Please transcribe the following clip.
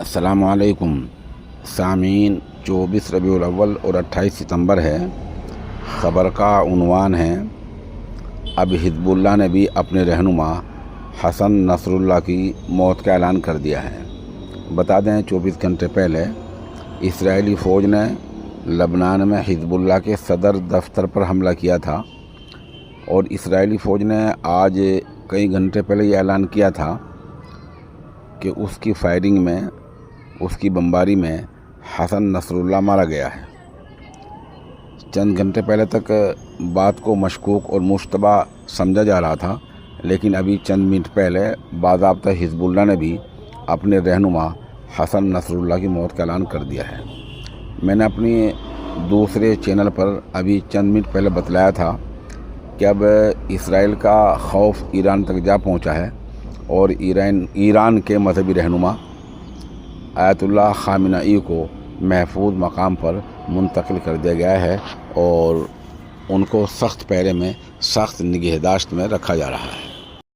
السلام علیکم سامعین، 24 ربیع الاول اور 28 ستمبر ہے۔ خبر کا عنوان ہے، اب حزب اللہ نے بھی اپنے رہنما حسن نصر اللہ کی موت کا اعلان کر دیا ہے۔ بتا دیں 24 گھنٹے پہلے اسرائیلی فوج نے لبنان میں حزب اللہ کے صدر دفتر پر حملہ کیا تھا، اور اسرائیلی فوج نے آج کئی گھنٹے پہلے یہ اعلان کیا تھا کہ اس کی فائرنگ میں، اس کی بمباری میں حسن نصر اللہ مارا گیا ہے۔ چند گھنٹے پہلے تک بات کو مشکوک اور مشتبہ سمجھا جا رہا تھا، لیکن ابھی چند منٹ پہلے باضابطہ حزب اللہ نے بھی اپنے رہنما حسن نصر اللہ کی موت کا اعلان کر دیا ہے۔ میں نے اپنی دوسرے چینل پر ابھی چند منٹ پہلے بتلایا تھا کہ اب اسرائیل کا خوف ایران تک جا پہنچا ہے، اور ایران کے مذہبی رہنما آیت اللہ خامنئی کو محفوظ مقام پر منتقل کر دیا گیا ہے، اور ان کو سخت پہرے میں، سخت نگہداشت میں رکھا جا رہا ہے۔